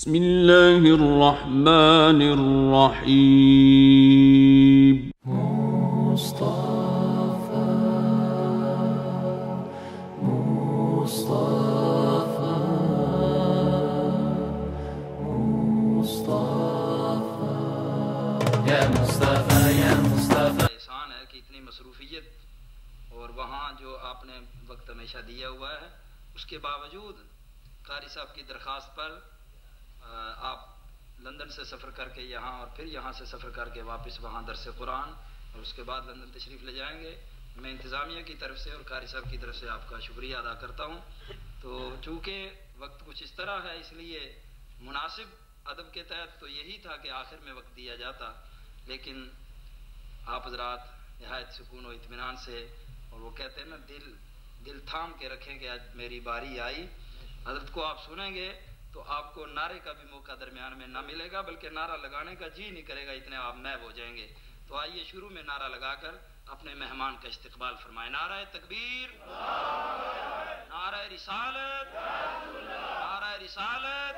بسم الله الرحمن الرحيم. مصطفى مصطفى مصطفى يا مصطفى يا مصطفى. احسان ہے کہ اتنی مصروفیت اور وہاں جو آپ نے وقت ہمیشہ دیا ہوا ہے اس کے باوجود قاری صاحب کی درخواست پر آپ لندن سے سفر کر کے یہاں اور پھر یہاں سے سفر کر کے واپس وہاں درس قرآن اور اس کے بعد لندن تشریف لے جائیں گے. میں انتظامیہ کی طرف سے اور قاری صاحب کی طرف سے آپ کا شکریہ ادا کرتا ہوں. تو چونکہ وقت کچھ اس طرح ہے اس لیے مناسب ادب کے تحت تو یہی تھا کہ آخر میں وقت دیا جاتا، لیکن آپ حضرات نہایت سکون و اطمینان سے، اور وہ کہتے ہیں نا دل تھام کے رکھیں کہ آج میری باری آئی. حضرت کو آپ سنیں گے تو آپ کو نعرے کا بھی موقع درمیان میں نہ ملے گا، بلکہ نعرہ لگانے کا جی نہیں کرے گا، اتنے آپ محو ہو جائیں گے. تو آئیے شروع میں نعرہ لگا کر اپنے مہمان کا استقبال فرمائیں. نعرہ تکبیر، نعرہ رسالت، نعرہ رسالت.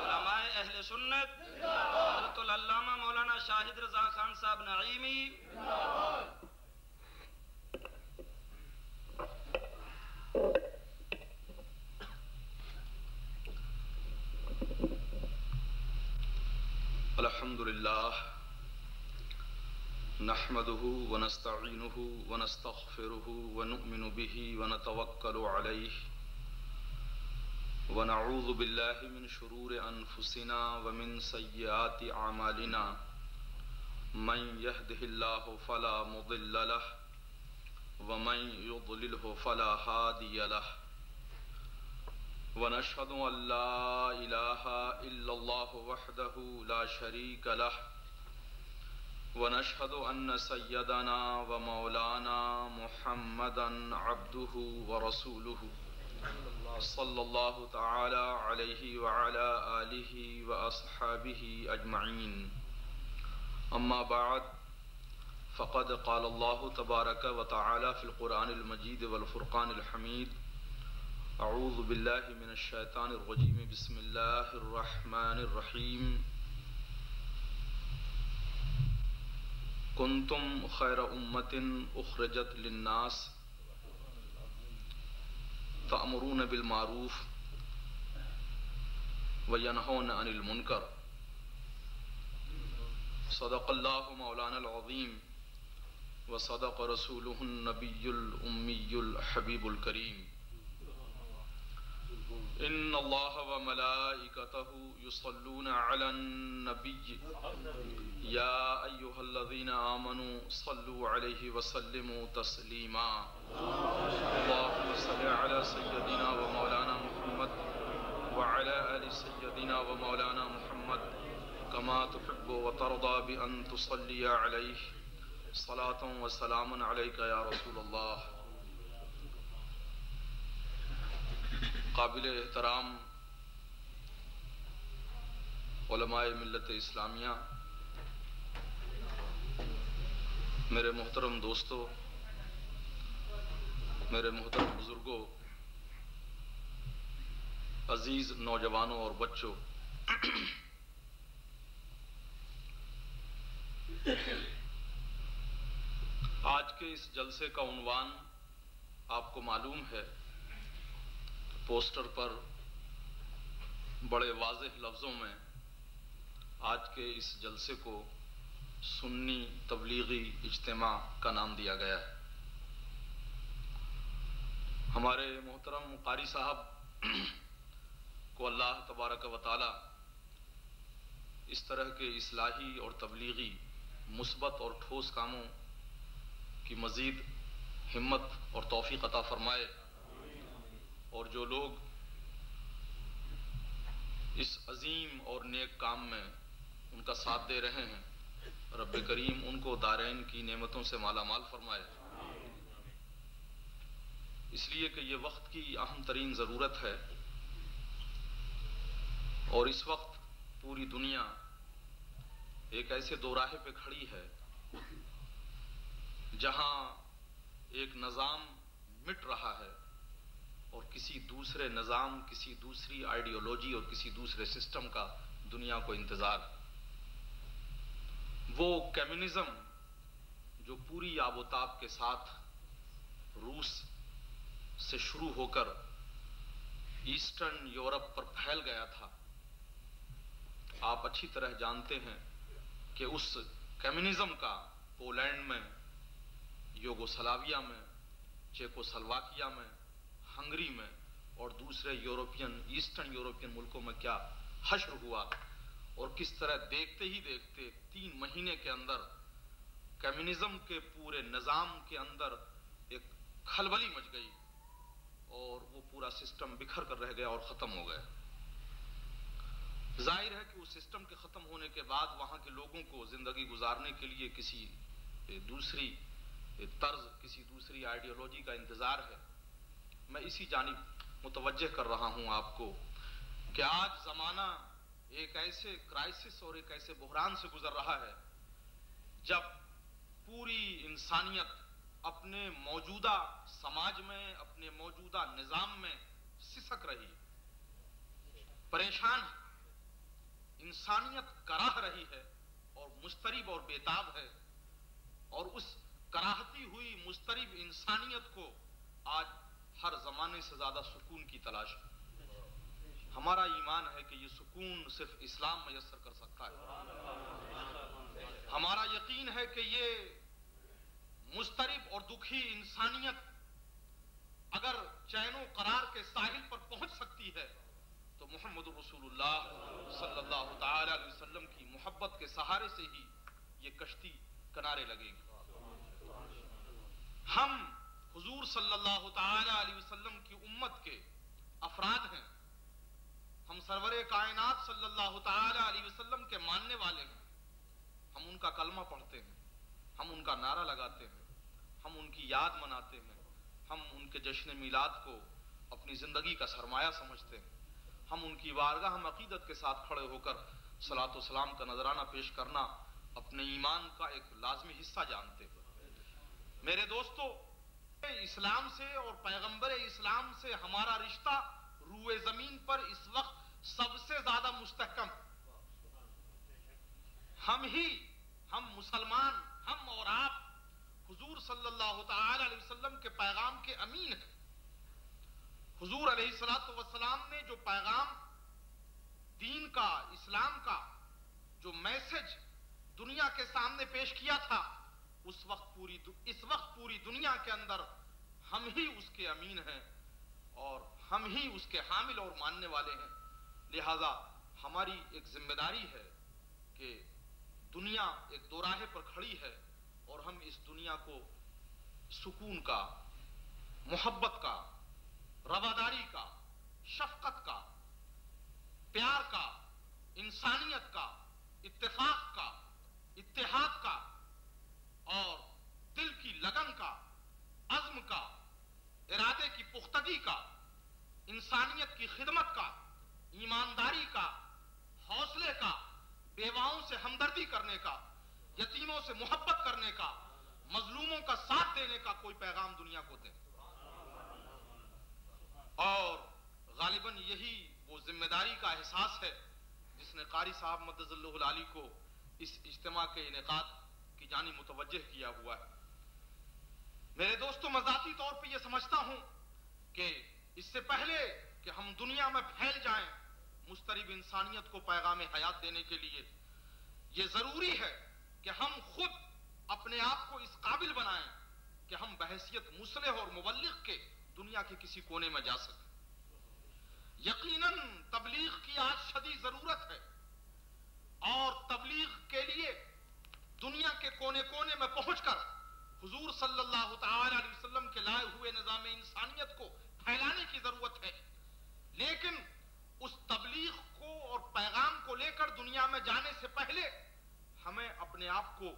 علماء اہل سنت حضرت العلامہ مولانا شاہد رضا خان صاحب نعیمی. الحمدللہ نحمده ونستعینه ونستغفره ونؤمن به ونتوکل علیہ ونعوذ باللہ من شرور انفسنا ومن سیئات اعمالنا من يهده الله فلا مضل له ومن يضلله فلا هادي له ونشهد أن لا إله إلا الله وحده لا شريك له ونشهد أن سيدنا ومولانا محمدا عبده ورسوله صلى الله تعالى عليه وعلى آله وأصحابه أجمعين. أما بعد فقد قال الله تبارك وتعالى في القرآن المجيد والفرقان الحميد: اعوذ باللہ من الشیطان الرجیم بسم اللہ الرحمن الرحیم. کنتم خیر امۃ اخرجت للناس تأمرون بالمعروف وینہون عن المنکر. صدق اللہ مولانا العظیم وصدق رسولہ النبی الامی الحبیب الکریم. ان اللہ وملائکتہ یصلون علی النبی یا ایہا الذین آمنوا صلوا علیہ وسلموا تسلیما. اللہم صل علی سیدنا ومولانا محمد وعلی آل سیدنا ومولانا محمد کما تحب وترضى بأن تصلی علیہ صلاة وسلام علیک یا رسول اللہ. قابل احترام علماء ملت اسلامیہ، میرے محترم دوستو، میرے محترم بزرگوں، عزیز نوجوانوں اور بچوں، آج کے اس جلسے کا عنوان آپ کو معلوم ہے. پوسٹر پر بڑے واضح لفظوں میں آج کے اس جلسے کو سنی تبلیغی اجتماع کا نام دیا گیا ہے. ہمارے محترم قاری صاحب کو اللہ تبارک و تعالی اس طرح کے اصلاحی اور تبلیغی مثبت اور ٹھوس کاموں کی مزید ہمت اور توفیق عطا فرمائے، اور جو لوگ اس عظیم اور نیک کام میں ان کا ساتھ دے رہے ہیں، رب کریم ان کو دارین کی نعمتوں سے مالا مال فرمائے. اس لیے کہ یہ وقت کی اہم ترین ضرورت ہے، اور اس وقت پوری دنیا ایک ایسے دوراہے پہ کھڑی ہے جہاں ایک نظام مٹ رہا ہے اور کسی دوسرے نظام، کسی دوسری آئیڈیالوجی اور کسی دوسرے سسٹم کا دنیا کو انتظار. وہ کمیونزم جو پوری آب و تاب کے ساتھ روس سے شروع ہو کر ایسٹرن یورپ پر پھیل گیا تھا، آپ اچھی طرح جانتے ہیں کہ اس کمیونزم کا پولینڈ میں، یوگوسلاویا میں، چیکوسلواکیا میں، ہنگری میں اور دوسرے یورپین، ایسٹرن یورپین ملکوں میں کیا حشر ہوا، اور کس طرح دیکھتے ہی دیکھتے 3 مہینے کے اندر کمیونزم کے پورے نظام کے اندر ایک کھلبلی مچ گئی اور وہ پورا سسٹم بکھر کر رہ گیا اور ختم ہو گیا. ظاہر ہے کہ اس سسٹم کے ختم ہونے کے بعد وہاں کے لوگوں کو زندگی گزارنے کے لیے کسی دوسری طرز، کسی دوسری آئیڈیالوجی کا انتظار ہے. میں اسی جانب متوجہ کر رہا ہوں آپ کو کہ آج زمانہ ایک ایسے کرائسس اور ایک ایسے بحران سے گزر رہا ہے جب پوری انسانیت اپنے موجودہ سماج میں، اپنے موجودہ نظام میں سسک رہی ہے، پریشان ہے، انسانیت کراہ رہی ہے اور مضطرب اور بیتاب ہے، اور اس کراہتی ہوئی مضطرب انسانیت کو آج ہر زمانے سے زیادہ سکون کی تلاش ہے. ہمارا ایمان ہے کہ یہ سکون صرف اسلام میسر کر سکتا ہے. ہمارا یقین ہے کہ یہ مضطرب اور دکھی انسانیت اگر چین و قرار کے ساحل پر پہنچ سکتی ہے تو محمد رسول اللہ صلی اللہ تعالی علیہ وسلم کی محبت کے سہارے سے ہی یہ کشتی کنارے لگے گی. ہم حضور صلی اللہ تعالی علیہ وسلم کی امت کے افراد ہیں. ہم سرور کائنات صلی اللہ تعالی علیہ وسلم کے ماننے والے ہیں. ہم ان کا کلمہ پڑھتے ہیں، ہم ان کا نعرہ لگاتے ہیں، ہم ان کی یاد مناتے ہیں، ہم ان کے جشن میلاد کو اپنی زندگی کا سرمایہ سمجھتے ہیں. ہم ان کی بارگاہ ہم عقیدت کے ساتھ کھڑے ہو کر صلاۃ و سلام کا نذرانہ پیش کرنا اپنے ایمان کا ایک لازمی حصہ جانتے ہیں. میرے دوستو، اسلام سے اور پیغمبر اسلام سے ہمارا رشتہ روئے زمین پر اس وقت سب سے زیادہ مستحکم. ہم مسلمان، ہم اور آپ حضور صلی اللہ تعالی علیہ وسلم کے پیغام کے امین ہیں. حضور علیہ الصلوۃ والسلام نے جو پیغام دین کا، اسلام کا جو میسج دنیا کے سامنے پیش کیا تھا، اس وقت پوری دنیا کے اندر ہم ہی اس کے امین ہیں اور ہم ہی اس کے حامل اور ماننے والے ہیں. لہذا ہماری ایک ذمہ داری ہے کہ دنیا ایک دوراہے پر کھڑی ہے اور ہم اس دنیا کو سکون کا، محبت کا، رواداری کا، شفقت کا، پیار کا، انسانیت کا، اتفاق کا، اتحاد کا اور دل کی لگن کا، عزم کا، ارادے کی پختگی کا، انسانیت کی خدمت کا، ایمانداری کا، حوصلے کا، بیواؤں سے ہمدردی کرنے کا، یتیموں سے محبت کرنے کا، مظلوموں کا ساتھ دینے کا کوئی پیغام دنیا کو دیں. اور غالباً یہی وہ ذمہ داری کا احساس ہے جس نے قاری صاحب مدد اللہ العالی کو اس اجتماع کے انعقاد کی جانب متوجہ کیا ہوا ہے. میرے دوستو، میں ذاتی طور پہ یہ سمجھتا ہوں کہ اس سے پہلے کہ ہم دنیا میں پھیل جائیں مضطرب انسانیت کو پیغام حیات دینے کے لیے، یہ ضروری ہے کہ ہم خود اپنے آپ کو اس قابل بنائیں کہ ہم بحیثیت مصلح اور مبلغ کے دنیا کے کسی کونے میں جا سکیں. یقیناً تبلیغ کی آج شدید ضرورت ہے اور تبلیغ کے لیے دنیا کے کونے کونے میں پہنچ کر حضور صلی اللہ تعالی علیہ وسلم کے لائے ہوئے نظام انسانیت کو پھیلانے کی ضرورت ہے. لیکن اس تبلیغ کو اور پیغام کو لے کر دنیا میں جانے سے پہلے ہمیں اپنے آپ کو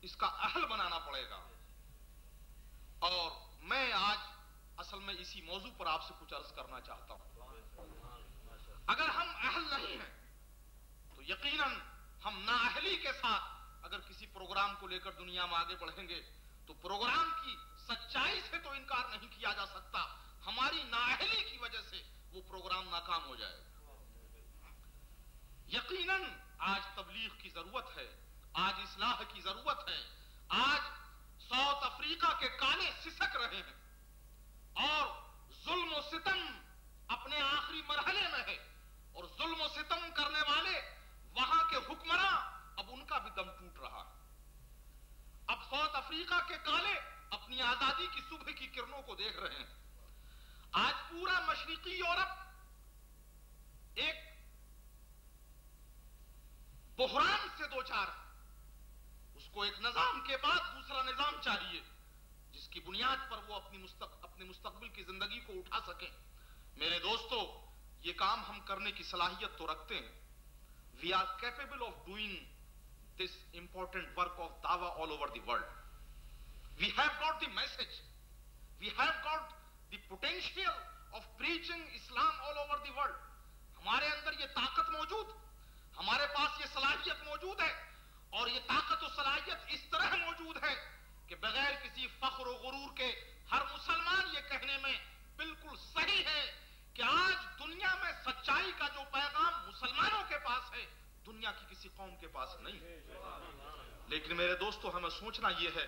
اس کا اہل بنانا پڑے گا. اور میں آج اصل میں اسی موضوع پر آپ سے کچھ عرض کرنا چاہتا ہوں. اگر ہم اہل نہیں ہیں تو یقیناً ہم نااہلی کے ساتھ اگر کسی پروگرام کو لے کر دنیا میں آگے بڑھیں گے تو پروگرام کی سچائی سے تو انکار نہیں کیا جا سکتا، ہماری نااہلی کی وجہ سے وہ پروگرام ناکام ہو جائے گا۔ یقیناً آج تبلیغ کی ضرورت ہے، آج اصلاح کی ضرورت ہے۔ آج ساؤتھ افریقہ کے کالے سسک رہے ہیں اور ظلم و ستم اپنے آخری مرحلے میں ہے، اور ظلم و ستم کرنے والے وہاں کے حکمراں اب ان کا بھی دم ٹوٹ رہا ہے۔ اب ساؤتھ افریقہ کے کالے اپنی آزادی کی صبح کی کرنوں کو دیکھ رہے ہیں۔ آج پورا مشرقی یورپ ایک بحران سے دوچار ہے، اس کو ایک نظام کے بعد دوسرا نظام چاہیے جس کی بنیاد پر وہ اپنے مستقبل کی زندگی کو اٹھا سکیں۔ میرے دوستو، یہ کام ہم کرنے کی صلاحیت تو رکھتے ہیں۔ We are capable of doing this important work of dawah all over the world. We have got the message. We have got the potential of preaching Islam all over the world. ہمارے اندر یہ طاقت موجود، ہمارے پاس یہ صلاحیت موجود ہے، اور یہ طاقت و صلاحیت اس طرح موجود ہے کہ بغیر کسی فخر و غرور کے ہر مسلمان یہ کہنے میں بالکل صحیح ہے کہ آج دنیا میں سچائی کا جو پیغام مسلمانوں کے پاس ہے، دنیا کی کسی قوم کے پاس نہیں ہے۔ لیکن میرے دوستو، ہمیں سوچنا یہ ہے،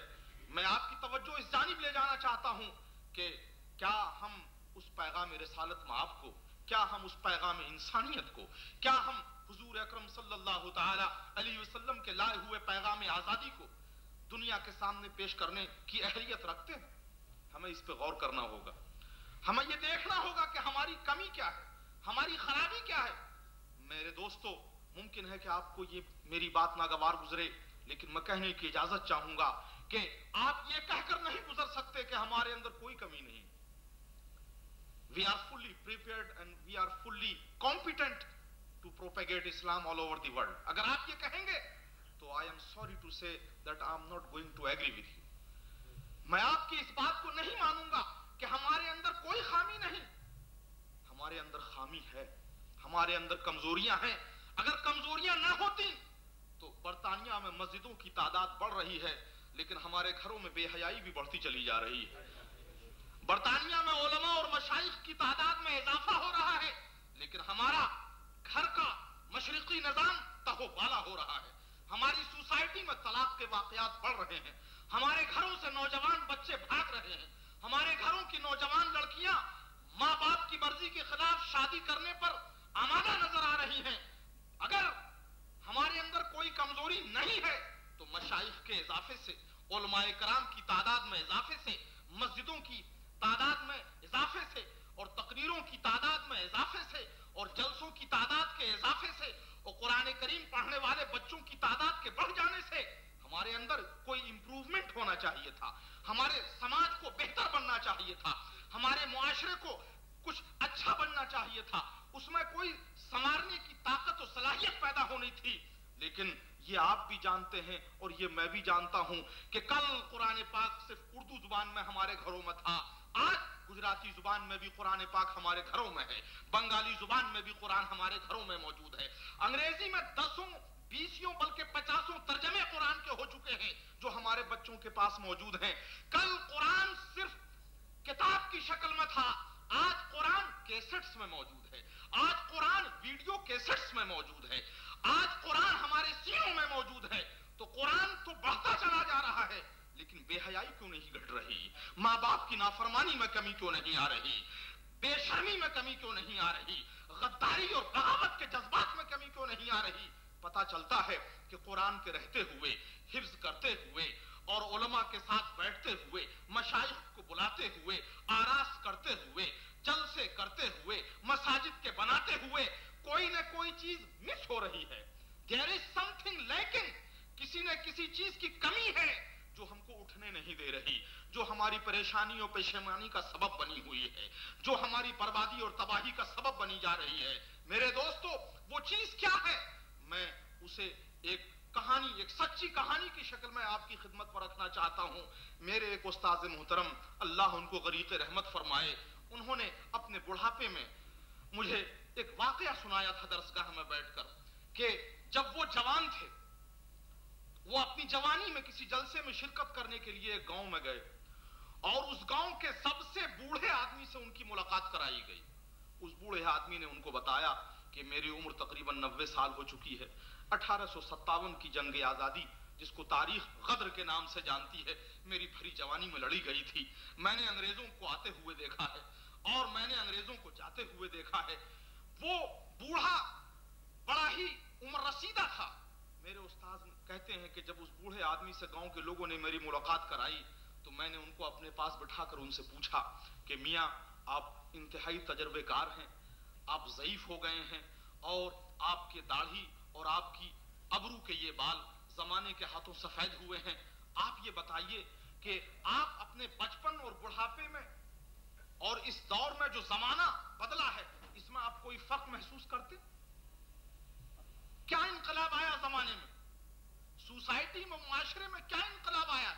میں آپ کی توجہ اس جانب لے جانا چاہتا ہوں کہ کیا ہم اس پیغام رسالت مآب کو، کیا ہم اس پیغام انسانیت کو، کیا ہم حضور اکرم صلی اللہ تعالی علیہ وسلم کے لائے ہوئے پیغام آزادی کو دنیا کے سامنے پیش کرنے کی اہلیت رکھتے ہیں؟ ہمیں اس پہ غور کرنا ہوگا۔ ہمیں یہ دیکھنا ہوگا کہ ہماری کمی کیا ہے، ہماری خرابی کیا ہے۔ میرے دوستو، ممکن ہے کہ آپ کو یہ میری بات ناگوار گزرے، لیکن میں کہنے کی اجازت چاہوں گا کہ آپ یہ کہہ کر نہیں گزر سکتے کہ ہمارے اندر کوئی کمی نہیں۔ We are fully prepared and we are fully competent to propagate Islam all over the world. اگر آپ یہ کہیں گے تو I am sorry to say that I am not going to agree with you. میں آپ کی اس بات کو نہیں مانوں گا کہ ہمارے اندر کوئی خامی نہیں۔ ہمارے اندر خامی ہے، ہمارے اندر کمزوریاں ہیں۔ اگر کمزوریاں نہ ہوتی تو برطانیہ میں مسجدوں کی تعداد بڑھ رہی ہے، لیکن ہمارے گھروں میں بے حیائی بھی بڑھتی چلی جا رہی ہے۔ برطانیہ میں علماء اور مشائخ کی تعداد میں اضافہ ہو رہا ہے، لیکن ہمارا گھر کا مشرقی نظام تہو بالا ہو رہا ہے۔ ہماری سوسائٹی میں طلاق کے واقعات بڑھ رہے ہیں، ہمارے گھروں سے نوجوان بچے بھاگ رہے ہیں، ہمارے گھروں کی نوجوان لڑکیاں ماں باپ کی مرضی کے خلاف شادی کرنے پر آمادہ نظر آ رہی ہیں۔ اگر ہمارے اندر کوئی کمزوری نہیں ہے تو مشائخ کے اضافے سے، علماء کرام کی تعداد میں اضافے سے، مسجدوں کی تعداد میں اضافے سے، اور تقریروں کی تعداد میں اضافے سے، اور جلسوں کی تعداد کے اضافے سے، اور قرآن کریم پڑھنے والے بچوں کی تعداد کے بڑھ جانے سے ہمارے اندر کوئی امپروومنٹ ہونا چاہیے تھا، ہمارے سماج کو بہتر بننا چاہیے تھا، ہمارے معاشرے کو کچھ اچھا بننا چاہیے تھا، اس میں کوئی سنوارنے کی طاقت و صلاحیت پیدا ہونی تھی۔ لیکن یہ آپ بھی جانتے ہیں اور یہ میں بھی جانتا ہوں کہ کل قرآن پاک صرف اردو زبان میں ہمارے گھروں میں تھا، آج گجراتی زبان میں بھی قرآن پاک ہمارے گھروں میں ہے، بنگالی زبان میں بھی قرآن ہمارے گھروں میں موجود ہے، انگریزی میں 10 20 بلکہ 50 ترجمے قرآن کے ہو چکے ہیں جو ہمارے بچوں کے پاس موجود ہیں۔ کل قرآن صرف کتاب کی شکل میں تھا، آج قرآن کیسٹس میں موجود ہے، آج قرآن ویڈیو کیسٹس میں موجود ہے، آج قرآن ہمارے سینوں میں موجود ہے۔ تو قرآن تو بڑھتا چلا جا رہا ہے، لیکن بے حیائی کیوں نہیں گھٹ رہی؟ ماں باپ کی نافرمانی میں کمی کیوں نہیں آ رہی؟ بے شرمی میں کمی کیوں نہیں آ رہی؟ غداری اور بغاوت کے جذبات میں کمی کیوں نہیں آ رہی؟ پتہ چلتا ہے کہ قرآن کے رہتے ہوئے، حفظ کرتے ہوئے، اور علماء کے ساتھ بیٹھتے ہوئے، مشائخ کو بلاتے ہوئے، آراس کرتے ہوئے، جلسے کرتے ہوئے، مساجد کے بناتے ہوئے کوئی نہ کوئی چیز مس ہو رہی ہے۔ There is something lacking، کسی نہ کسی چیز کی کمی ہے جو ہم کو اٹھنے نہیں دے رہی، جو ہماری پریشانی اور پشیمانی کا سبب بنی ہوئی ہے، جو ہماری بربادی اور تباہی کا سبب بنی جا رہی ہے۔ میرے دوستو، وہ چیز کیا ہے؟ میں اسے ایک کہانی، ایک سچی کہانی کی شکل میں آپ کی خدمت پر رکھنا چاہتا ہوں۔ میرے ایک استاد محترم، اللہ ان کو غریق رحمت فرمائے، انہوں نے اپنے بڑھاپے میں مجھے ایک واقعہ سنایا تھا درسگاہ میں بیٹھ کر کہ جب وہ جوان تھے، وہ اپنی جوانی میں کسی جلسے میں شرکت کرنے کے لیے ایک گاؤں میں گئے، اور اس گاؤں کے سب سے بوڑھے آدمی سے ان کی ملاقات کرائی گئی. اس بوڑھے آدمی نے ان کو بتایا کہ میری عمر تقریباً 90 سال ہو چکی ہے. 1857 کی جنگ آزادی جس کو تاریخ غدر کے نام سے جانتی ہے میری بھری جوانی میں لڑی گئی تھی. میں نے انگریزوں کو آتے ہوئے دیکھا ہے اور میں نے انگریزوں کو جاتے ہوئے دیکھا ہے. وہ بوڑھا بڑا ہی عمر رسیدہ تھا. میرے استاد کہتے ہیں کہ جب اس بوڑھے آدمی سے گاؤں کے لوگوں نے میری ملاقات کرائی تو میں نے ان کو اپنے پاس بٹھا کر ان سے پوچھا کہ میاں آپ انتہائی تجربے کار ہیں, آپ ضعیف ہو گئے ہیں اور آپ کے داڑھی اور آپ کی ابرو کے یہ بال زمانے کے ہاتھوں سفید ہوئے ہیں. آپ یہ بتائیے کہ آپ اپنے بچپن اور بڑھاپے میں اور اس دور میں جو زمانہ بدلا ہے اس میں آپ کوئی فرق محسوس کرتے؟ کیا انقلاب آیا زمانے میں, سوسائٹی میں, معاشرے میں کیا انقلاب آیا؟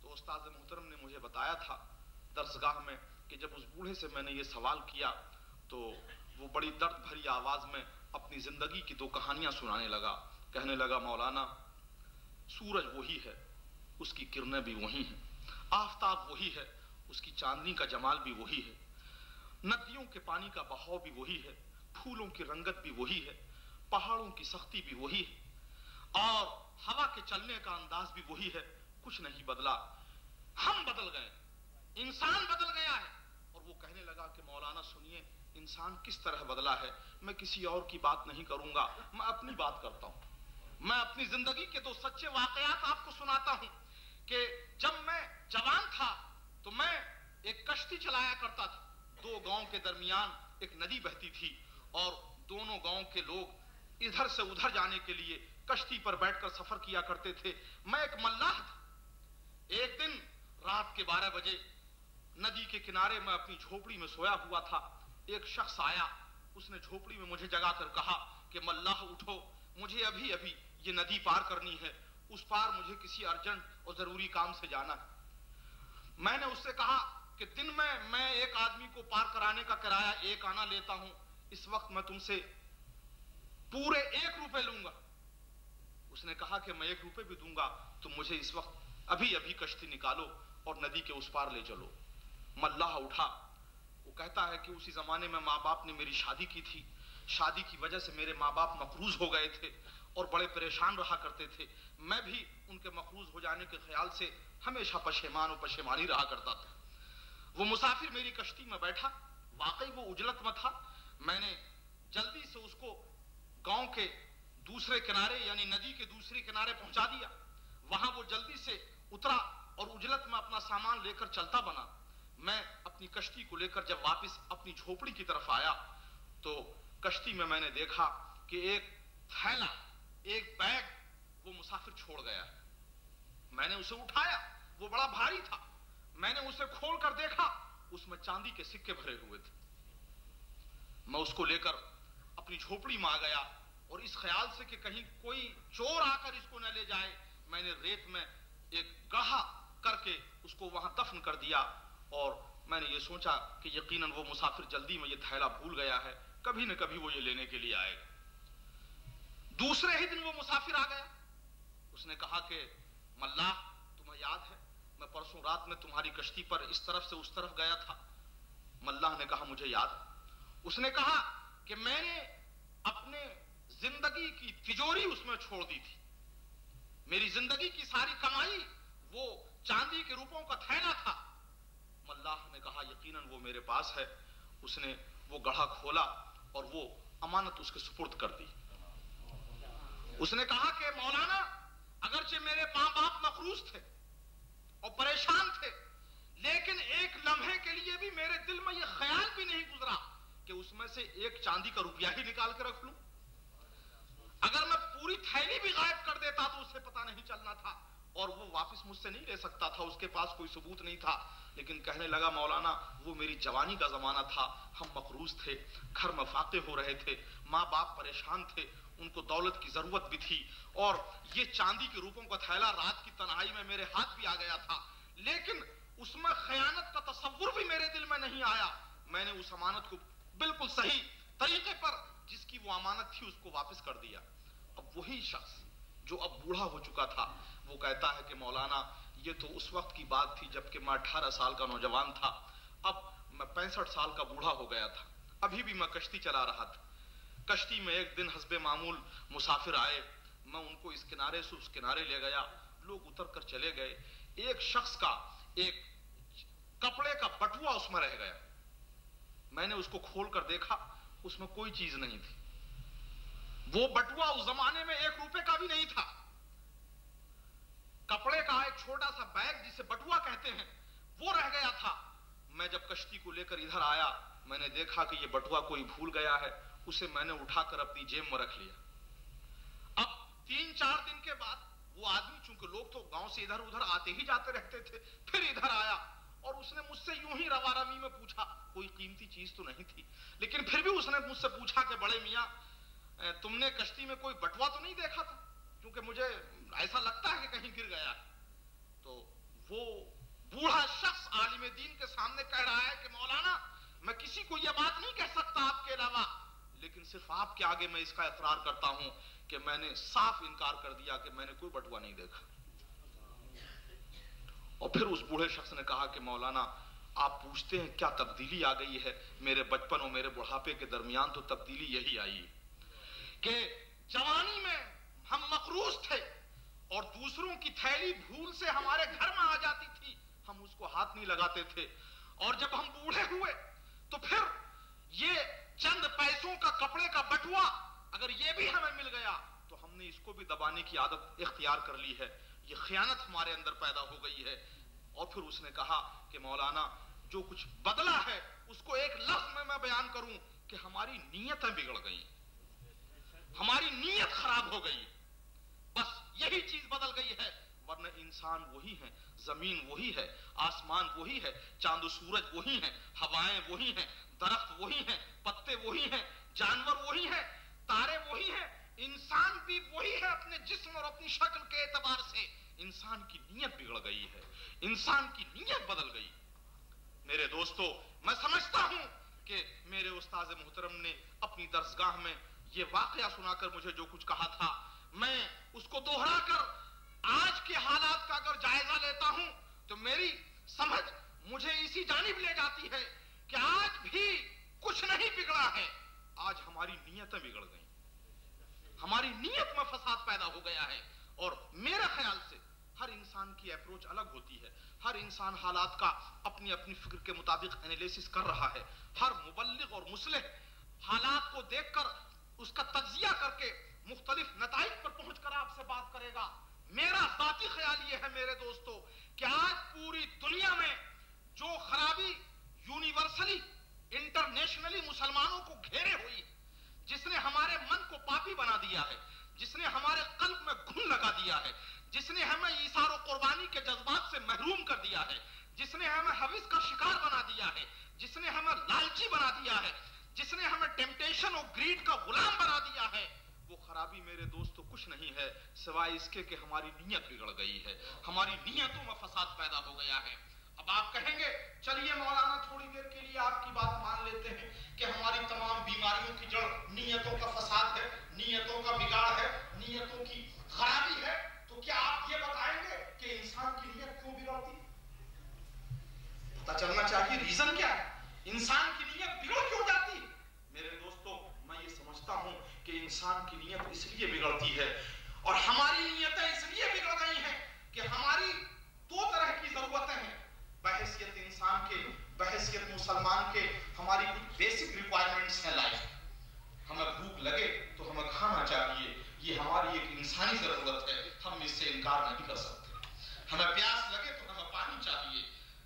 تو استاد محترم نے مجھے بتایا تھا درسگاہ میں کہ جب اس بوڑھے سے میں نے یہ سوال کیا تو وہ بڑی درد بھری آواز میں اپنی زندگی کی 2 کہانیاں سنانے لگا. کہنے لگا مولانا سورج وہی ہے, اس کی کرنیں بھی وہی ہیں, آفتاب وہی ہے, اس کی چاندنی کا جمال بھی وہی ہے, ندیوں کے پانی کا بہاؤ بھی وہی ہے, پھولوں کی رنگت بھی وہی ہے, پہاڑوں کی سختی بھی وہی ہے اور ہوا کے چلنے کا انداز بھی وہی ہے. کچھ نہیں بدلا, ہم بدل گئے, انسان بدل گیا ہے. اور وہ کہنے لگا کہ مولانا سنیے انسان کس طرح بدلا ہے. میں کسی اور کی بات نہیں کروں گا, میں اپنی بات کرتا ہوں. میں اپنی زندگی کے 2 سچے واقعات آپ کو سناتا ہوں کہ جب میں جوان تھا تو میں ایک کشتی چلایا کرتا تھا. 2 گاؤں کے درمیان ایک ندی بہتی تھی اور دونوں گاؤں کے لوگ ادھر سے ادھر جانے کے لیے کشتی پر بیٹھ کر سفر کیا کرتے تھے. میں ایک ملاح تھا. ایک دن رات کے 12 بجے ندی کے کنارے میں اپنی جھوپڑی میں سویا ہوا تھا. ایک شخص آیا, اس نے جھوپڑی میں مجھے جگا کر کہا کہ ملاح اٹھو, مجھے ابھی ابھی یہ ندی پار کرنی ہے, اس پار مجھے کسی ارجنٹ اور ضروری کام سے جانا ہے. میں نے اس سے کہا کہ دن میں ایک آدمی کو پار کرانے کا کرایہ 1 آنا لیتا ہوں, اس وقت میں تم سے پورے 1 روپے لوں گا. اس نے کہا کہ میں 1 روپے بھی دوں گا, تم مجھے اس وقت ابھی ابھی کشتی نکالو اور ندی کے اس پار لے چلو. ملاح اٹھا. وہ کہتا ہے کہ اسی زمانے میں ماں باپ نے میری شادی کی تھی. شادی کی وجہ سے میرے ماں باپ مقروض ہو گئے تھے اور بڑے پریشان رہا کرتے تھے. میں بھی ان کے مقروض ہو جانے کے خیال سے ہمیشہ پشیمان و پشیمانی رہا کرتا تھا. وہ مسافر میری کشتی میں بیٹھا, واقعی وہ اجلت میں تھا. میں نے جلدی سے اس کو گاؤں کے دوسرے کنارے یعنی ندی کے دوسرے کنارے پہنچا دیا. وہاں وہ جلدی سے اترا اور اجلت میں اپنا سامان لے کر چلتا بنا. میں اپنی کشتی کو لے کر جب واپس اپنی جھوپڑی کی طرف آیا تو کشتی میں نے دیکھا کہ ایک تھیلا, ایک بیگ وہ مسافر چھوڑ گیا ہے. میں نے اسے اٹھایا, وہ بڑا بھاری تھا. میں نے اسے کھول کر دیکھا, اس میں چاندی کے سکے بھرے ہوئے تھے. میں اس کو لے کر اپنی جھوپڑی میں آ گیا اور اس خیال سے کہ کہیں کوئی چور آ کر اس کو نہ لے جائے, میں نے ریت میں ایک گڑھا کر کے اس کو وہاں دفن کر دیا. اور میں نے یہ سوچا کہ یقیناً وہ مسافر جلدی میں یہ تھیلا بھول گیا ہے, کبھی نہ کبھی وہ یہ لینے کے لیے آئے گا. دوسرے ہی دن وہ مسافر آ گیا. اس نے کہا کہ ملاح تمہیں یاد ہے میں پرسوں رات میں تمہاری کشتی پر اس طرف سے اس طرف گیا تھا؟ ملاح نے کہا مجھے یاد. اس نے کہا کہ میں نے اپنے زندگی کی تجوری اس میں چھوڑ دی تھی. میری زندگی کی ساری کمائی وہ چاندی کے روپوں کا تھیلا تھا. ملاح نے کہا یقیناً وہ میرے پاس ہے. اس نے وہ گڑھا کھولا اور وہ امانت اس کے سپرد کر دی. اس نے کہا کہ مولانا اگرچہ میرے ماں باپ مقروض تھے اور پریشان تھے, لیکن ایک لمحے کے لیے بھی میرے دل میں یہ خیال بھی نہیں گزرا کہ اس میں سے 1 چاندی کا روپیہ ہی نکال کے رکھ لوں. اگر میں پوری تھیلی بھی غائب کر دیتا تو اسے پتا نہیں چلنا تھا اور وہ واپس مجھ سے نہیں لے سکتا تھا, اس کے پاس کوئی ثبوت نہیں تھا. لیکن کہنے لگا مولانا وہ میری جوانی کا زمانہ تھا, ہم مقروض تھے, گھر میں فاقے ہو رہے تھے, ماں باپ پریشان تھے, ان کو دولت کی ضرورت بھی تھی اور یہ چاندی کے روپوں کا تھیلا رات کی تنہائی میں میرے ہاتھ بھی آ گیا تھا, لیکن اس میں خیانت کا تصور بھی میرے دل میں نہیں آیا. میں نے اس امانت کو بالکل صحیح طریقے پر جس کی وہ امانت تھی اس کو واپس کر دیا. اب وہی شخص جو اب بوڑھا ہو چکا تھا وہ کہتا ہے کہ مولانا یہ تو اس وقت کی بات تھی جبکہ میں 18 سال کا نوجوان تھا. اب میں 65 سال کا بوڑھا ہو گیا تھا. ابھی بھی میں کشتی چلا رہا تھا. کشتی میں ایک دن حسب معمول مسافر آئے. میں ان کو اس کنارے سے اس کنارے لے گیا. لوگ اتر کر چلے گئے. ایک شخص کا ایک کپڑے کا بٹوا اس میں رہ گیا. میں نے اس کو کھول کر دیکھا, اس میں کوئی چیز نہیں تھی. وہ بٹوا اس زمانے میں 1 روپے کا بھی نہیں تھا. کپڑے کا ایک چھوٹا سا بیگ جسے بٹوا کہتے ہیں وہ رہ گیا تھا. میں جب کشتی کو لے کر ادھر آیا, میں نے دیکھا کہ یہ بٹوا کوئی بھول گیا ہے. اسے میں نے اٹھا کر اپنی جیب میں رکھ لیا. اب 3-4 دن کے بعد وہ آدمی, چونکہ لوگ تو گاؤں سے ادھر ادھر آتے ہی جاتے رہتے تھے, پھر ادھر آیا اور اس نے مجھ سے یوں ہی روا روی میں پوچھا. کوئی قیمتی چیز تو نہیں تھی, لیکن پھر بھی اس نے مجھ سے پوچھا کہ بڑے میاں تم نے کشتی میں کوئی بٹوا تو نہیں دیکھا تھا, کیونکہ مجھے ایسا لگتا ہے کہ کہیں گر گیا. تو وہ بوڑھا شخص عالم دین کے سامنے کہہ رہا ہے کہ مولانا میں کسی کو یہ بات نہیں کہہ سکتا آپ کے علاوہ, لیکن صرف آپ کے آگے میں اس کا اقرار کرتا ہوں کہ میں نے صاف انکار کر دیا کہ میں نے کوئی بٹوا نہیں دیکھا. اور پھر اس بوڑھے شخص نے کہا کہ مولانا آپ پوچھتے ہیں کیا تبدیلی آ گئی ہے. میرے بچپن اور میرے بڑھاپے کے درمیان تو تبدیلی یہی آئی کہ جوانی میں ہم مقروض تھے اور دوسروں کی تھیلی بھول سے ہمارے گھر میں آ جاتی تھی, ہم اس کو ہاتھ نہیں لگاتے تھے. اور جب ہم بوڑھے ہوئے تو پھر یہ چند پیسوں کا کپڑے کا بٹوا اگر یہ بھی ہمیں مل گیا تو ہم نے اس کو بھی دبانے کی عادت اختیار کر لی ہے. یہ خیانت ہمارے اندر پیدا ہو گئی ہے. اور پھر اس نے کہا کہ مولانا جو کچھ بدلا ہے اس کو ایک لفظ میں بیان کروں کہ ہماری نیتیں بگڑ گئی, ہماری نیت خراب ہو گئی. بس یہی چیز بدل گئی ہے, ورنہ انسان وہی ہیں, زمین وہی ہے, آسمان وہی ہے, چاند و سورج وہی ہیں, ہوائیں وہی ہیں, درخت وہی ہیں, پتے وہی ہیں, جانور وہی ہیں, تارے وہی ہیں, انسان بھی وہی ہے اپنے جسم اور اپنی شکل کے اعتبار سے. انسان کی نیت بگڑ گئی ہے, انسان کی نیت بدل گئی. میرے دوستو, میں سمجھتا ہوں کہ میرے استاد محترم نے اپنی درسگاہ میں یہ واقعہ سنا کر مجھے جو کچھ کہا تھا, میں اس کو دوہرا کر آج کے حالات کا اگر جائزہ لیتا ہوں تو میری سمجھ مجھے اسی جانب لے جاتی ہے کہ آج بھی کچھ نہیں بگڑا ہے, آج ہماری نیتیں بگڑ گئیں, ہماری نیت میں فساد پیدا ہو گیا ہے. اور میرے خیال سے ہر انسان کی اپروچ الگ ہوتی ہے, ہر انسان حالات کا اپنی اپنی فکر کے مطابق انالیسس کر رہا ہے. ہر مبلغ اور مصلح حالات کو دیکھ کر اس کا تجزیہ کر کے مختلف نتائج پر پہنچ کر آپ سے بات کرے گا. میرا ذاتی خیال یہ ہے میرے دوستو کہ آج پوری دنیا میں جو خرابی یونیورسلی انٹرنیشنلی مسلمانوں کو گھیرے ہوئی, جس نے ہمارے من کو پاپی بنا دیا ہے, جس نے ہمارے قلب میں گھن لگا دیا ہے, جس نے ہمیں ایثار و قربانی کے جذبات سے محروم کر دیا ہے, جس نے ہمیں حوث کا شکار بنا دیا ہے, جس نے ہمیں لالچی بنا دیا ہے, جس نے ہمیں ٹیمپٹیشن اور گریڈ کا غلام بنا دیا ہے, وہ خرابی میرے دوستو کچھ نہیں ہے سوائے اس کے کہ ہماری نیت بگڑ گئی ہے, ہماری نیتوں میں فساد پیدا ہو گیا ہے. اب آپ کہیں گے چلیے مولانا تھوڑی دیر کے لیے آپ کی بات مان لیتے ہیں کہ ہماری تمام بیماریوں کی جڑ نیتوں کا فساد ہے, نیتوں کا بگاڑ ہے, نیتوں کی خرابی ہے. تو کیا آپ یہ بتائیں گے کہ انسان کی نیت کیوں بگڑتی؟ پتہ چلنا چاہیے ریزن کیا ہے, انسان کی نیت بگڑ کیوں جاتی ہے. میرے دوستو, میں یہ سمجھتا ہوں کہ انسان کی نیت اس لیے بگڑتی ہے اور ہماری نیتیں اس لیے بگڑ گئی ہیں کہ ہماری 2 طرح کی ضرورتیں ہیں بحیثیت انسان کے, بحیثیت مسلمان کے. ہماری کچھ بیسک ریکوائرمنٹس ہیں لائف, ہمیں بھوک لگے تو ہمیں کھانا چاہیے, یہ ہماری ایک انسانی ضرورت ہے, ہم اس سے انکار نہیں کر سکتے. ہمیں پیاس لگے تو ہمیں پانی چاہیے,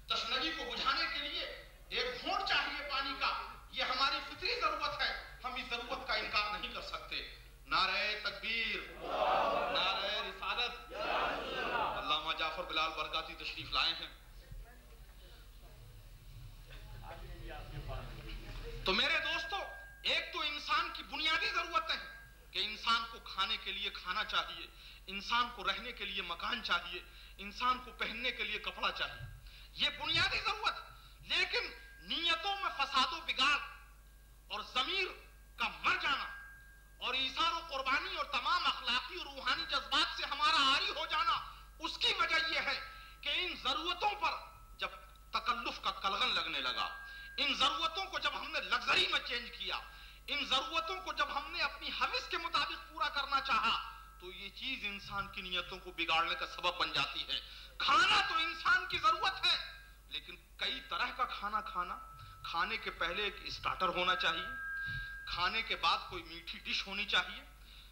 تشنگی کو بجھانے کے لیے ایک گھونٹ چاہیے پانی کا, یہ ہماری فطری ضرورت ہے, ہم اس ضرورت کا انکار نہیں کر سکتے. نعرہ تکبیر, نعرہ رسالت. علامہ جعفر بلال برکاتی تشریف لائے ہیں. تو میرے دوستو, ایک تو انسان کی بنیادی ضرورتیں ہیں کہ انسان کو کھانے کے لیے کھانا چاہیے, انسان کو رہنے کے لیے مکان چاہیے, انسان کو پہننے کے لیے کپڑا چاہیے, یہ بنیادی ضرورت. لیکن نیتوں میں فساد و بگاڑ اور ضمیر کا مر جانا اور ایثار و قربانی اور تمام اخلاقی اور روحانی جذبات سے ہمارا عاری ہو جانا, اس کی وجہ یہ ہے کہ ان ضرورتوں پر جب تکلف کا کلغن لگنے لگا، ان ضرورتوں کو جب ہم نے لگزری میں چینج کیا، ان ضرورتوں کو جب ہم نے اپنی حوث کے مطابق پورا کرنا چاہا، تو یہ چیز انسان کی نیتوں کو بگاڑنے کا سبب بن جاتی ہے۔ کھانا تو انسان کی ضرورت ہے، لیکن کئی طرح کا کھانا کھانا، کھانے کے پہلے ایک اسٹارٹر ہونا چاہیے، کھانے کے بعد کوئی میٹھی ڈش ہونی چاہیے،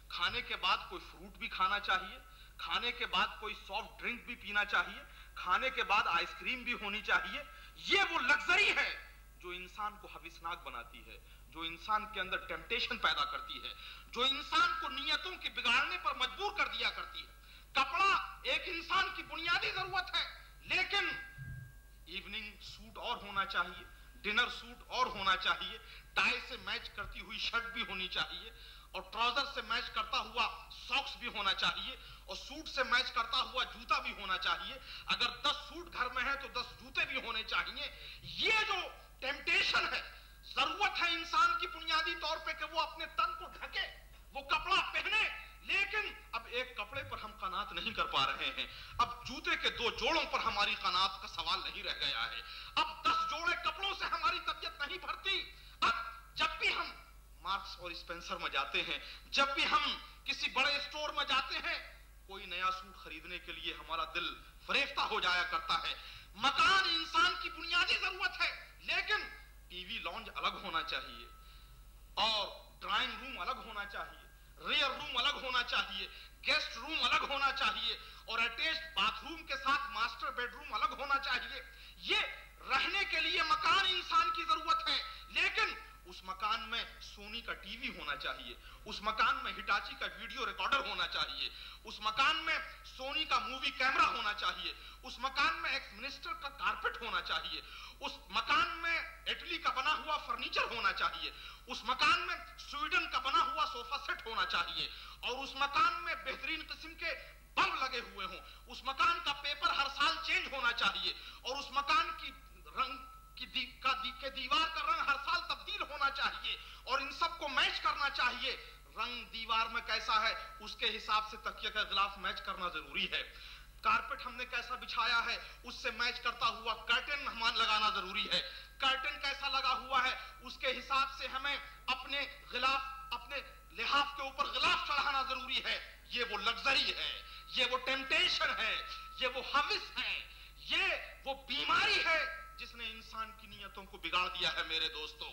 کھانے کے بعد کوئی فروٹ بھی کھانا چاہیے، کھانے کے بعد کوئی سافٹ ڈرنک بھی پینا چاہیے، کھانے کے بعد آئس کریم بھی ہونی چاہیے۔ یہ وہ لگزری ہے جو انسان کو ہوسناک بناتی ہے، جو انسان کے اندر ٹیمپٹیشن پیدا کرتی ہے، جو انسان کو نیتوں کے بگاڑنے پر مجبور کر دیا کرتی ہے۔ کپڑا ایک انسان کی بنیادی ضرورت ہے، لیکن ایوننگ سوٹ اور ہونا چاہیے، ڈنر سوٹ اور ہونا چاہیے، ٹائی سے میچ کرتی ہوئی شرٹ بھی ہونی چاہیے، اور ٹراؤزر سے میچ کرتا ہوا ساکس بھی ہونا چاہیے، اور سوٹ سے میچ کرتا ہوا جوتا بھی ہونا چاہیے۔ اگر 10 سوٹ گھر میں ہے تو 10 جوتے بھی ہونے چاہیے۔ یہ جو ٹیمپٹیشن ہے، ضرورت ہے انسان کی بنیادی طور پہ کہ وہ اپنے تن کو ڈھکے، وہ کپڑا پہنے، لیکن اب ایک کپڑے پر ہم قناعت نہیں کر پا رہے ہیں، اب جوتے کے 2 جوڑوں پر ہماری قناعت کا سوال نہیں رہ گیا ہے، اب 10 جوڑے کپڑوں سے ہماری طبیعت نہیں بھرتی۔ اب جب بھی ہم مارکس اور اسپینسر میں جاتے ہیں، جب بھی ہم کسی بڑے اسٹور میں جاتے ہیں، کوئی نیا سوٹ خریدنے کے لیے ہمارا دل فریفتہ ہو جایا کرتا ہے۔ مکان انسان کی بنیادی ضرورت ہے، لیکن ٹی وی لانج الگ ہونا چاہیے، اور ڈرائنگ روم الگ ہونا چاہیے، ریئر روم الگ ہونا چاہیے، گیسٹ روم الگ ہونا چاہیے، اور اٹیچڈ باتھ روم کے ساتھ ماسٹر بیڈ روم الگ ہونا چاہیے۔ یہ رہنے کے لیے مکان انسان کی ضرورت ہے، لیکن اس مکان میں سونی کا ٹی وی ہونا چاہیے، اس مکان میں ہٹاچی کا ویڈیو ریکارڈر ہونا چاہیے، اس مکان میں سونی کا مووی کیمرہ ہونا چاہیے، اس مکان میں ایکس منسٹر کا کارپٹ ہونا چاہیے، اس مکان میں اٹلی کا بنا ہوا فرنیچر ہونا چاہیے، اس مکان میں سویڈن کا بنا ہوا صوفہ سیٹ ہونا چاہیے، اور اس مکان میں بہترین قسم کے بلب لگے ہوئے ہوں، اس مکان کا پیپر ہر سال چینج ہونا چاہیے، اور اس مکان کی رنگ کی دیوار کا رنگ ہر سال تبدیل ہونا چاہیے، اور ان سب کو میچ کرنا چاہیے۔ رنگ دیوار میں کیسا ہے اس کے حساب سے تکیے کا غلاف میچ کرنا ضروری ہے، کارپٹ ہم نے کیسا بچھایا ہے اس سے میچ کرتا ہوا کرٹن ہمان لگانا ضروری ہے، کرٹن کیسا لگا ہوا ہے اس کے حساب سے ہمیں اپنے غلاف، اپنے لحاف کے اوپر غلاف چڑھانا ضروری ہے۔ یہ وہ لگزری ہے، یہ وہ ٹیمپٹیشن ہے، یہ وہ ہوس ہے، یہ وہ بیماری ہے جس نے انسان کی نیتوں کو بگاڑ دیا ہے میرے دوستو،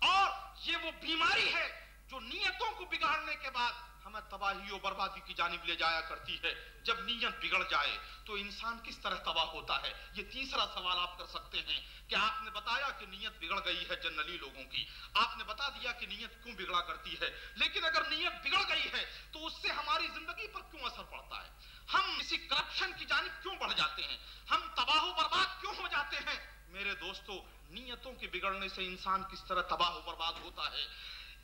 اور یہ وہ بیماری ہے جو نیتوں کو بگاڑنے کے بعد ہمیں تباہی و بربادی کی جانب لے جایا کرتی ہے۔ جب نیت بگڑ جائے تو انسان کس طرح تباہ ہوتا ہے؟ یہ تیسرا سوال آپ کر سکتے ہیں کہ آپ نے بتایا کہ نیت بگڑ گئی ہے جنرلی لوگوں کی، آپ نے بتا دیا کہ نیت کیوں بگڑا کرتی ہے، لیکن اگر نیت بگڑ گئی ہے تو اس سے ہماری زندگی پر کیوں اثر پڑتا ہے؟ ہم اسی کرپشن کی جانب کیوں بڑھ جاتے ہیں؟ ہم تباہ و برباد کیوں ہو جاتے ہیں؟ میرے دوستو، نیتوں کے بگڑنے سے انسان کس طرح تباہ و برباد ہوتا ہے،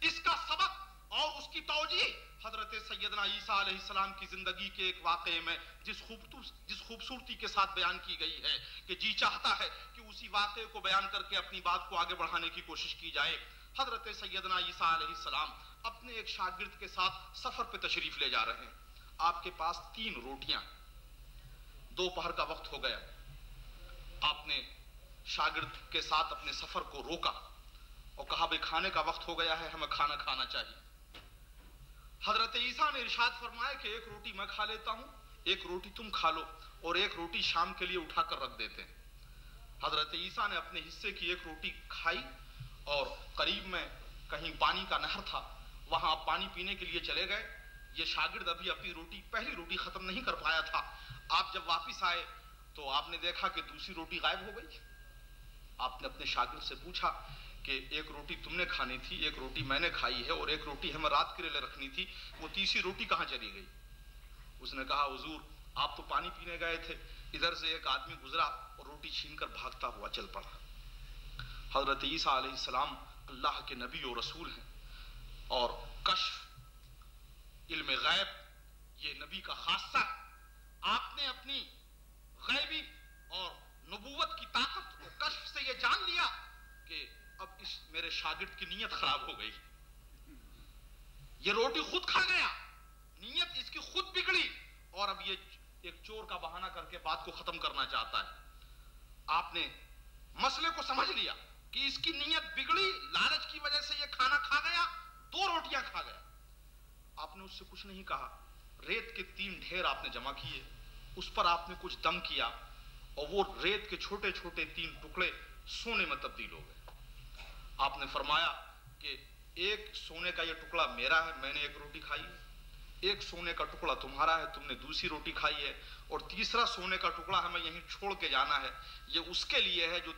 اس کا سبق اور اس کی توجیہ حضرت سیدنا عیسیٰ علیہ السلام کی زندگی کے ایک واقعے میں جس خوبصورتی کے ساتھ بیان کی گئی ہے کہ جی چاہتا ہے کہ اسی واقعے کو بیان کر کے اپنی بات کو آگے بڑھانے کی کوشش کی جائے۔ حضرت سیدنا عیسیٰ علیہ السلام اپنے ایک شاگرد کے ساتھ سفر پہ تشریف لے جا رہے ہیں، آپ کے پاس 3 روٹیاں، دوپہر کا وقت ہو گیا، آپ نے شاگرد کے ساتھ اپنے سفر کو روکا اور کہا بھئی کھانے کا وقت ہو گیا ہے، ہمیں کھانا کھانا چاہیے۔ حضرت عیسیٰ نے ارشاد فرمایا کہ ایک روٹی میں کھا لیتا ہوں، ایک روٹی تم کھا لو، اور ایک روٹی شام کے لیے اٹھا کر رکھ دیتے ہیں۔ حضرت عیسیٰ نے اپنے حصے کی ایک روٹی کھائی، اور قریب میں کہیں پانی کا نہر تھا، وہاں آپ پانی پینے کے لیے چلے گئے۔ یہ شاگرد ابھی اپنی پہلی روٹی ختم نہیں کر پایا تھا۔ آپ جب واپس آئے تو آپ نے دیکھا کہ دوسری روٹی غائب ہو گئی۔ آپ نے اپنے شاگرد سے پوچھا کہ ایک روٹی تم نے کھانی تھی، ایک روٹی میں نے کھائی ہے، اور ایک روٹی ہمیں رات کے لیے رکھنی تھی، وہ تیسری روٹی کہاں چلی گئی؟ اس نے کہا حضور آپ تو پانی پینے گئے تھے، ادھر سے ایک آدمی گزرا اور روٹی چھین کر بھاگتا ہوا چل پڑا۔ حضرت عیسیٰ علیہ السلام اللہ کے نبی و رسول ہیں، اور کشف، علم غیب یہ نبی کا خاصہ ہے۔ آپ نے اپنی غیبی اور نبوت کی طاقت کو کشف سے یہ جان لیا کہ اب اس میرے شاگرد کی نیت خراب ہو گئی، یہ روٹی خود کھا گیا، نیت اس کی خود بگڑی، اور اب یہ ایک چور کا بہانہ کر کے بات کو ختم کرنا چاہتا ہے. آپ نے مسئلے کو سمجھ لیا کہ اس کی نیت بگڑی, لالچ کی وجہ سے یہ کھانا کھا گیا, 2 روٹیاں کھا گیا. آپ نے اس سے کچھ نہیں کہا, ریت کے 3 ڈھیر آپ نے جمع کیے, اس پر آپ نے کچھ دم کیا اور وہ ریت کے چھوٹے چھوٹے 3 ٹکڑے سونے میں تبدیل ہو گئے. آپ نے فرمایا کہ ایک سونے کا یہ ٹکڑا میرا ہے, میں نے 1 روٹی کھائی ہے, ایک سونے کا ٹکڑا تمہارا ہے, تم نے دوسری روٹی کھائی ہے, اور تیسرا سونے کا ٹکڑا ہمیں یہیں چھوڑ کے جانا ہے, یہ اس کے لیے ہے جو